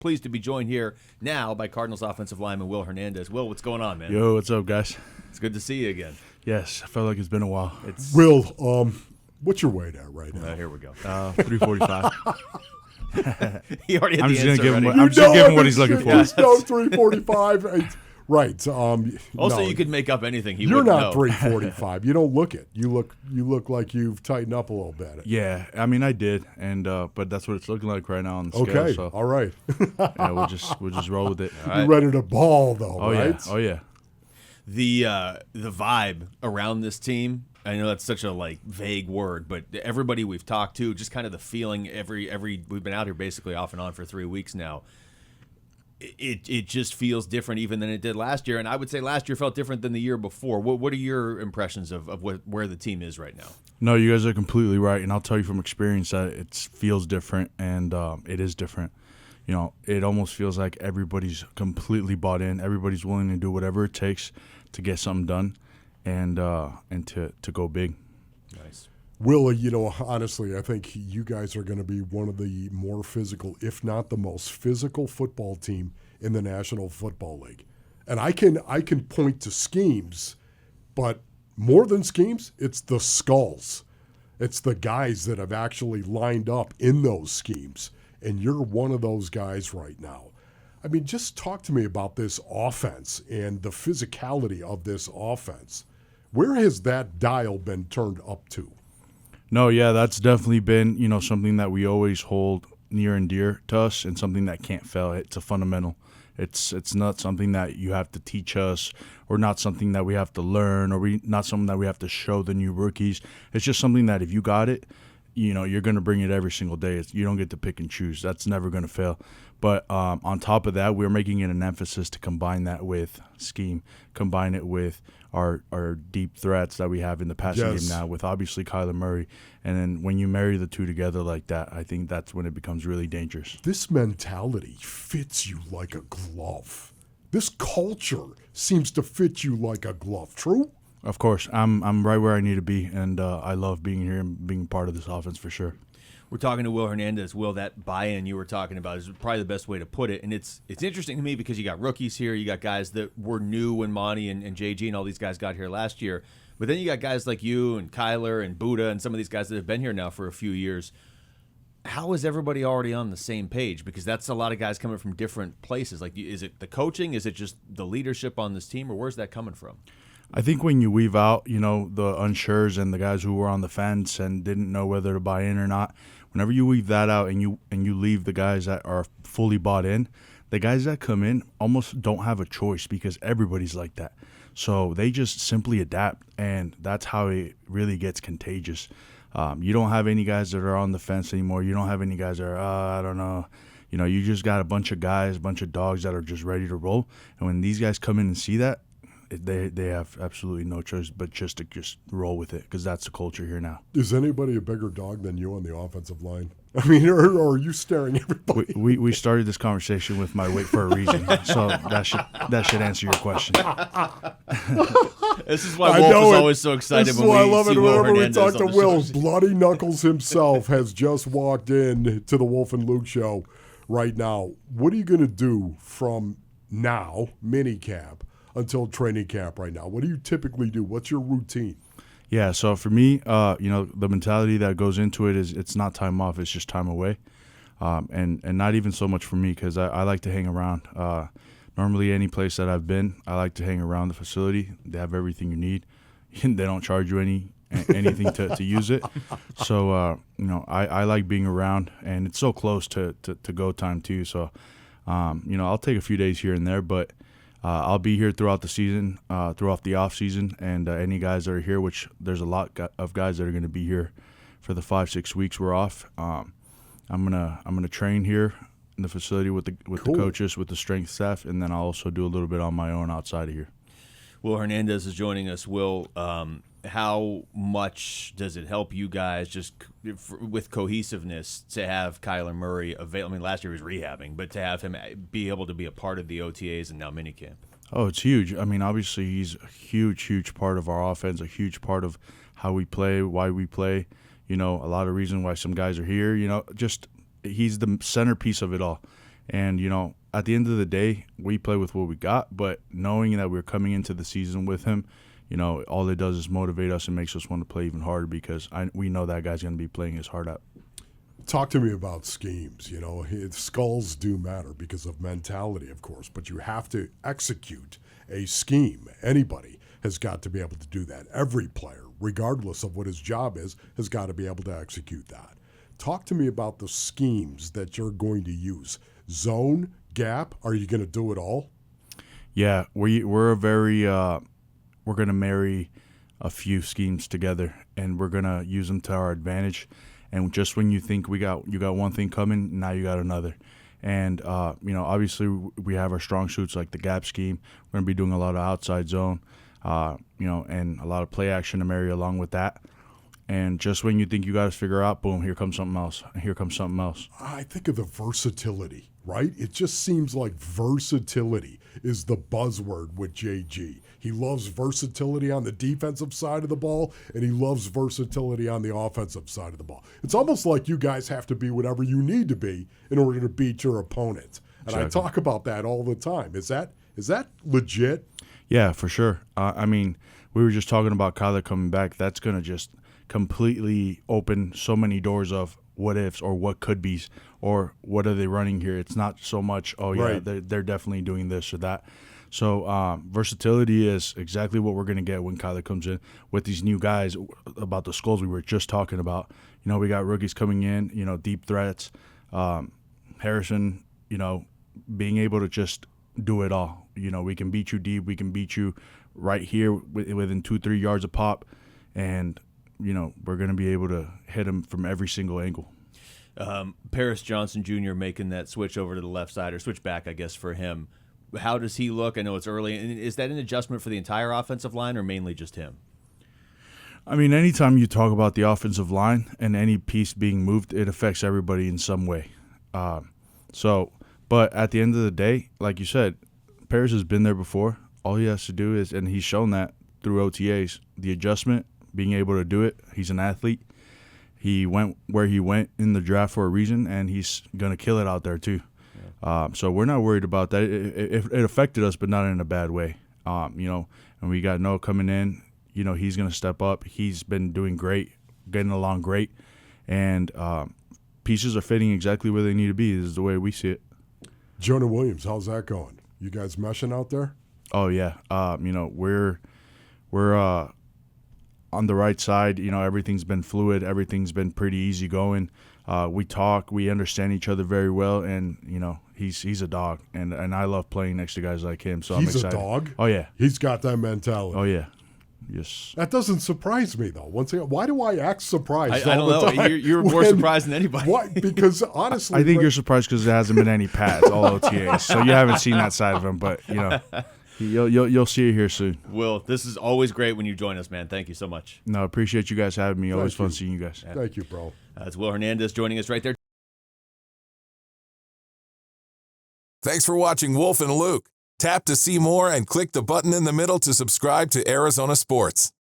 Pleased to be joined here now by Cardinals offensive lineman Will Hernandez. Will, what's going on, man? Yo, what's up, guys? It's good to see you again. Yes, I felt like it's been a while. Will, what's your weight at right now? Here we go. 345. He already had I'm the just answer gonna give him. ready. I'm just giving him what he's looking for. No, 345. Right. Also, no, you could make up anything. You're not know. 345. You don't look it. You look like you've tightened up a little bit. Yeah, I mean I did, and but that's what it's looking like right now on the scale. Okay. So All right. yeah, we'll just roll with it. You're ready to ball, though, Oh right? yeah. Oh yeah. The vibe around this team. I know that's such a vague word, but everybody we've talked to, just kind of the feeling. We've been out here basically off and on for 3 weeks now. It just feels different even than it did last year, and I would say last year felt different than the year before. What are your impressions of where the team is right now? No, you guys are completely right, and I'll tell you from experience that it feels different, and it is different. You know, it almost feels like everybody's completely bought in. Everybody's willing to do whatever it takes to get something done, and to go big. Nice. Will, honestly, I think you guys are going to be one of the more physical, if not the most physical football team in the National Football League. And I can point to schemes, but more than schemes, it's the skulls. It's the guys that have actually lined up in those schemes. And you're one of those guys right now. I mean, just talk to me about this offense and the physicality of this offense. Where has that dial been turned up to? No, yeah, that's definitely been, something that we always hold near and dear to us, and something that can't fail. It's a fundamental. It's not something that you have to teach us, or not something that we have to learn, or not something that we have to show the new rookies. It's just something that if you got it, you're going to bring it every single day. You don't get to pick and choose. That's never going to fail. But on top of that, we're making it an emphasis to combine that with scheme, combine it with our deep threats that we have in the passing game now, with obviously Kyler Murray. And then when you marry the two together like that, I think that's when it becomes really dangerous. This mentality fits you like a glove. This culture seems to fit you like a glove. True? Of course. I'm right where I need to be, and I love being here and being part of this offense for sure. We're talking to Will Hernandez. Will, that buy-in you were talking about is probably the best way to put it. And it's interesting to me because you got rookies here. You got guys that were new when Monty and JG and all these guys got here last year. But then you got guys like you and Kyler and Buddha and some of these guys that have been here now for a few years. How is everybody already on the same page? Because that's a lot of guys coming from different places. Is it the coaching? Is it just the leadership on this team? Or where's that coming from? I think when you weave out, the unsures and the guys who were on the fence and didn't know whether to buy in or not, whenever you weave that out and you leave the guys that are fully bought in, the guys that come in almost don't have a choice because everybody's like that. So they just simply adapt, and that's how it really gets contagious. You don't have any guys that are on the fence anymore. You don't have any guys that are, I don't know. You just got a bunch of guys, a bunch of dogs that are just ready to roll. And when these guys come in and see that, they have absolutely no choice but just to roll with it, because that's the culture here now. Is anybody a bigger dog than you on the offensive line? I mean, or are you staring everybody? We started this conversation with my weight for a reason, so that should answer your question. This is why Wolf is always so excited. This is why I love it whenever we talk to Will. Show. Bloody Knuckles himself has just walked in to the Wolf and Luke show right now. What are you going to do from now, minicamp, until training camp right now? What do you typically do? What's your routine? Yeah, so for me, the mentality that goes into it is it's not time off, it's just time away. And not even so much for me, because I like to hang around. Normally any place that I've been, I like to hang around the facility. They have everything you need. They don't charge you anything to use it. So, I like being around, and it's so close to go time too. So, I'll take a few days here and there, but I'll be here throughout the season, throughout the off season, and any guys that are here, which there's a lot of guys that are going to be here for the 5-6 weeks we're off. I'm gonna train here in the facility with the coaches, with the strength staff, and then I'll also do a little bit on my own outside of here. Will Hernandez is joining us. Will, how much does it help you guys just with cohesiveness to have Kyler Murray available? I mean, last year he was rehabbing, but to have him be able to be a part of the OTAs and now minicamp. Oh, it's huge. I mean, obviously he's a huge part of our offense, a huge part of how we play, why we play. A lot of reason why some guys are here. Just he's the centerpiece of it all. And, at the end of the day, we play with what we got, but knowing that we're coming into the season with him, all it does is motivate us and makes us want to play even harder because we know that guy's going to be playing his heart out. Talk to me about schemes. Skulls do matter because of mentality, of course, but you have to execute a scheme. Anybody has got to be able to do that. Every player, regardless of what his job is, has got to be able to execute that. Talk to me about the schemes that you're going to use. Zone, gap, are you going to do it all? Yeah, we're going to marry a few schemes together, and we're going to use them to our advantage. And just when you think you got one thing coming, now you got another. And, obviously we have our strong suits like the gap scheme. We're going to be doing a lot of outside zone, and a lot of play action to marry along with that. And just when you think you got to figure out, boom, here comes something else. Here comes something else. I think of the versatility, right? It just seems like versatility is the buzzword with JG. He loves versatility on the defensive side of the ball, and he loves versatility on the offensive side of the ball. It's almost like you guys have to be whatever you need to be in order to beat your opponent. And exactly. I talk about that all the time. Is that legit? Yeah, for sure. We were just talking about Kyler coming back. That's going to just completely open so many doors of what ifs or what could be's or what are they running here. It's not so much, right. they're definitely doing this or that. So versatility is exactly what we're going to get when Kyler comes in with these new guys. About the skulls we were just talking about. We got rookies coming in, deep threats. Harrison, being able to just do it all. We can beat you deep. We can beat you right here within 2-3 yards of pop. And we're going to be able to hit him from every single angle. Paris Johnson Jr. making that switch over to the left side, or switch back, I guess, for him. How does he look? I know it's early. And is that an adjustment for the entire offensive line or mainly just him? Anytime you talk about the offensive line and any piece being moved, it affects everybody in some way. But at the end of the day, like you said, Paris has been there before. All he has to do is, and he's shown that through OTAs, the adjustment, being able to do it. He's an athlete. He went where he went in the draft for a reason, and he's going to kill it out there too. Yeah. So we're not worried about that. It affected us, but not in a bad way. And we got Noah coming in. He's going to step up. He's been doing great, getting along great. And pieces are fitting exactly where they need to be is the way we see it. Jonah Williams, how's that going? You guys meshing out there? Oh, yeah. We're on the right side. Everything's been fluid. Everything's been pretty easy going. We talk. We understand each other very well. And, he's a dog. And I love playing next to guys like him. So I'm excited. He's a dog? Oh, yeah. He's got that mentality. Oh, yeah. Yes. That doesn't surprise me, though. Once again, why do I act surprised I don't know. time? You're more surprised than anybody. Why? Because honestly, I think you're surprised because there hasn't been any pads, all OTAs. So you haven't seen that side of him. But, you'll see it here soon. Will, this is always great when you join us, man. Thank you so much. No, appreciate you guys having me. Always fun seeing you guys. Yeah. Thank you, bro. It's Will Hernandez joining us right there. Thanks for watching Wolf and Luke. Tap to see more and click the button in the middle to subscribe to Arizona Sports.